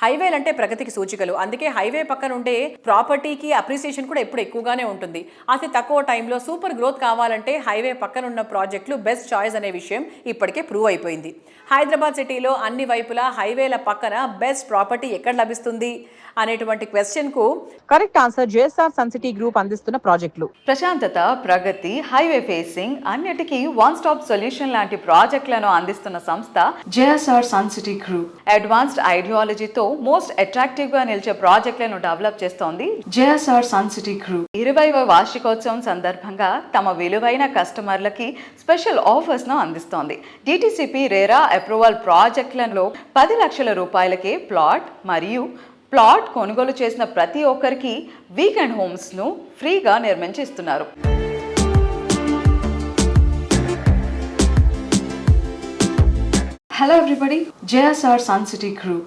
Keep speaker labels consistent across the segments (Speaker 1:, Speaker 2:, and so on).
Speaker 1: హైవేలు అంటే ప్రగతికి సూచికలు. అందుకే హైవే పక్కన ఉండే ప్రాపర్టీకి అప్రిసియేషన్ కూడా ఎప్పుడు ఎక్కువగానే ఉంటుంది. అతి తక్కువ టైంలో సూపర్ గ్రోత్ కావాలంటే హైవే పక్కన ఉన్న ప్రాజెక్టులు బెస్ట్ చాయిస్ అనే విషయం ఇప్పటికే ప్రూవ్ అయిపోయింది. హైదరాబాద్ సిటీలో అన్ని వైపులా హైవేల పక్కన బెస్ట్ ప్రాపర్టీ ఎక్కడ లభిస్తుంది అనేటువంటి క్వశ్చన్కు correct answer JSR Sun City Group అందిస్తున్న ప్రాజెక్టులు.
Speaker 2: ప్రశాంతత, ప్రగతి, హైవే ఫేసింగ్ అన్నిటికీ వన్ స్టాప్ సొల్యూషన్ లాంటి ప్రాజెక్టులను అందిస్తున్న సంస్థ JSR Sun City Group. Advanced ఐడియాలజీతో మోస్ట్ అట్రాక్టివ్ గా నిలిచే ప్రాజెక్టులను డెవలప్ చేస్తోంది జేఎస్ఆర్ సన్ సిటీ గ్రూప్. 20వ వార్షికోత్సవం సందర్భంగా తమ విలువైన కస్టమర్లకి స్పెషల్ ఆఫర్స్ ను అందిస్తోంది. డిటిసిపి రేరా అప్రూవల్ ప్రాజెక్టులలో 10 లక్షల రూపాయలకే ప్లాట్ మరియు ప్లాట్ కొనుగోలు చేసిన ప్రతి ఒక్కరికి వీకెండ్ హోమ్స్ ను ఫ్రీగా నిర్మించి ఇస్తున్నారు. Hello everybody, JSR Sun City Group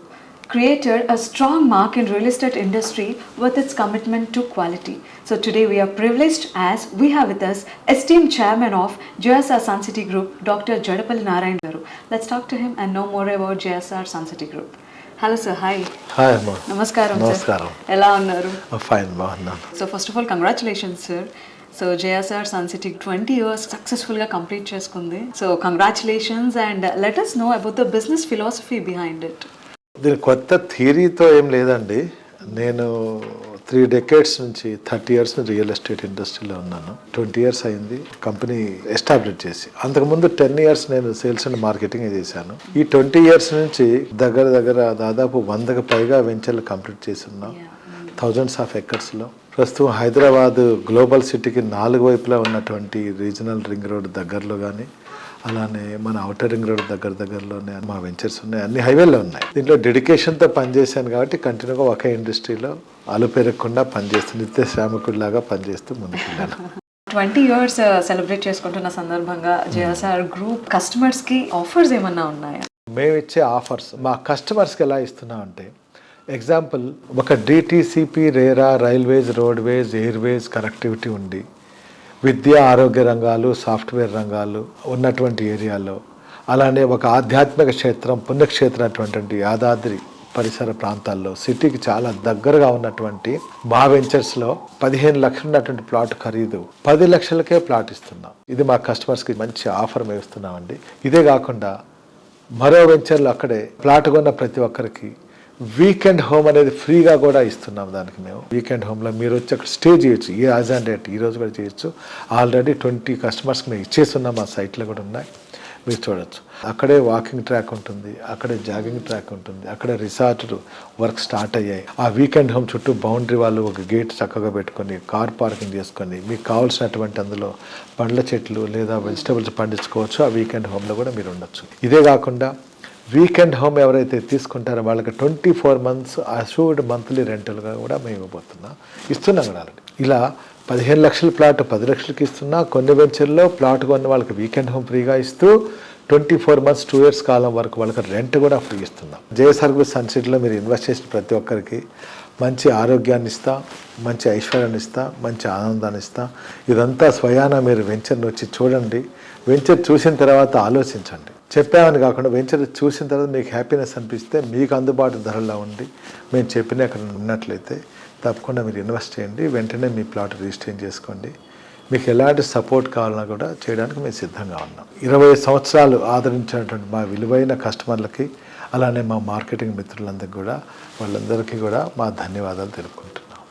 Speaker 2: created a strong mark in real estate industry with its commitment to quality. So today we are privileged as we have with us esteemed chairman of JSR Sun City Group, Dr. Jadapalli Narayan garu. Let's talk to him and know more about JSR Sun City Group. Hello sir, hi.
Speaker 3: Hi Amma.
Speaker 2: Namaskaram sir.
Speaker 3: Namaskaram.
Speaker 2: Ela unnaru?
Speaker 3: Fine, బాగున్నాను.
Speaker 2: So first of all, congratulations sir. So JSR Sun City 20 years సక్సెస్ఫుల్గా complete చేసుకుంది. So congratulations and let us know about the business philosophy behind it.
Speaker 3: దీని కొత్త థియరీతో ఏం లేదండి. నేను 3 decades నుంచి 30 years real estate ఇండస్ట్రీలో ఉన్నాను. 20 years అయింది కంపెనీ ఎస్టాబ్లిష్ చేసి. అంతకుముందు 10 years నేను సేల్స్ అండ్ మార్కెటింగ్ చేశాను. ఈ 20 years నుంచి దగ్గర దాదాపు 100కు పైగా వెంచర్లు కంప్లీట్ చేసి ఉన్నాం. థౌజండ్స్ ఆఫ్ ఎకర్స్లో. ప్రస్తుతం హైదరాబాద్ గ్లోబల్ సిటీకి 4 వైపులా ఉన్నటువంటి రీజనల్ రింగ్ రోడ్ దగ్గరలో కానీ, అలానే మన అవుటర్ రింగ్ రోడ్ దగ్గరలోనే మా వెంచర్స్ ఉన్నాయి. అన్ని హైవేల్లో ఉన్నాయి. దీంట్లో డెడికేషన్తో పనిచేశాను కాబట్టి కంటిన్యూగా ఒకే ఇండస్ట్రీలో అలుపెరగకుండా పనిచేస్తూ నిత్య శ్రామికుడిలాగా పనిచేస్తూ ముందుకెళ్ళాను.
Speaker 2: 20 years సెలబ్రేట్ చేసుకుంటున్న సందర్భంగా JSR గ్రూప్ కస్టమర్స్కి ఆఫర్స్ ఏమన్నా ఉన్నాయా?
Speaker 3: మేము ఇచ్చే ఆఫర్స్ మా కస్టమర్స్కి ఎలా ఇస్తున్నామంటే, ఎగ్జాంపుల్ ఒక DTCP RERA railways, roadways, Airways connectivity ఉండి విద్య, ఆరోగ్య రంగాలు, సాఫ్ట్వేర్ రంగాలు ఉన్నటువంటి ఏరియాలో, అలానే ఒక ఆధ్యాత్మిక క్షేత్రం, పుణ్యక్షేత్రం అటువంటి యాదాద్రి పరిసర ప్రాంతాల్లో సిటీకి చాలా దగ్గరగా ఉన్నటువంటి మా వెంచర్స్లో 15 లక్షలు ఉన్నటువంటి ప్లాట్ ఖరీదు 10 లక్షలకే ప్లాట్ ఇస్తున్నాం. ఇది మా కస్టమర్స్కి మంచి ఆఫర్ మేము ఇస్తున్నామండి. ఇదే కాకుండా మరో వెంచర్లో అక్కడే ప్లాట్ కొన్న ప్రతి ఒక్కరికి వీకెండ్ హోమ్ అనేది ఫ్రీగా కూడా ఇస్తున్నాం. దానికి మేము వీకెండ్ హోమ్లో మీరు వచ్చి అక్కడ స్టే చేయొచ్చు. ఈ యాజ్ అండ్ డేట్ ఈరోజు కూడా చేయొచ్చు. ఆల్రెడీ 20 కస్టమర్స్కి మేము ఇచ్చేస్తున్నాం. మా సైట్లో కూడా ఉన్నాయి, మీరు చూడొచ్చు. అక్కడే వాకింగ్ ట్రాక్ ఉంటుంది, అక్కడే జాగింగ్ ట్రాక్ ఉంటుంది, అక్కడే రిసార్ట్ వర్క్ స్టార్ట్ అయ్యాయి. ఆ వీకెండ్ హోమ్ చుట్టూ బౌండరీ వాళ్ళు ఒక గేట్ చక్కగా పెట్టుకొని కార్ పార్కింగ్ చేసుకొని మీకు కావాల్సినటువంటి అందులో పండ్ల చెట్లు లేదా వెజిటబుల్స్ పండించుకోవచ్చు. ఆ వీకెండ్ హోమ్లో కూడా మీరు ఉండొచ్చు. ఇదే కాకుండా వీకెండ్ హోమ్ ఎవరైతే తీసుకుంటారో వాళ్ళకి 24 months అష్యూర్డ్ మంత్లీ రెంటల్గా కూడా మేము ఇస్తున్నాం కూడా. ఇలా 15 లక్షల ప్లాట్ 10 లక్షలకి ఇస్తున్నా. కొన్ని వెంచర్లో ప్లాట్ కొన్న వాళ్ళకి వీకెండ్ హోమ్ ఫ్రీగా ఇస్తూ 24 months 2 years కాలం వరకు వాళ్ళకి రెంట్ కూడా ఫ్రీ ఇస్తున్నాం. JSR గ్రూప్ సన్ సిటీలో మీరు ఇన్వెస్ట్ చేసిన ప్రతి ఒక్కరికి మంచి ఆరోగ్యాన్ని ఇస్తా, మంచి ఐశ్వర్యాన్ని ఇస్తా, మంచి ఆనందాన్ని ఇస్తా. ఇదంతా స్వయాన మీరు వెంచర్ని వచ్చి చూడండి. వెంచర్ చూసిన తర్వాత ఆలోచించండి. చెప్పామని కాకుండా వెంచర్ చూసిన తర్వాత మీకు హ్యాపీనెస్ అనిపిస్తే మీకు అందుబాటు ధరలో ఉండి మేము చెప్పిన అక్కడ ఉన్నట్లయితే తప్పకుండా మీరు ఇన్వెస్ట్ చేయండి. వెంటనే మీ ప్లాట్ రిజిస్టర్ చేసుకోండి. మీకు ఎలాంటి సపోర్ట్ కావాలన్నా కూడా చేయడానికి మేము సిద్ధంగా ఉన్నాం. 20 సంవత్సరాలు ఆదరించినటువంటి మా విలువైన కస్టమర్లకి, అలానే మా మార్కెటింగ్ మిత్రులందరికీ కూడా వాళ్ళందరికీ కూడా మా ధన్యవాదాలు తెలుపుకుంటున్నాం.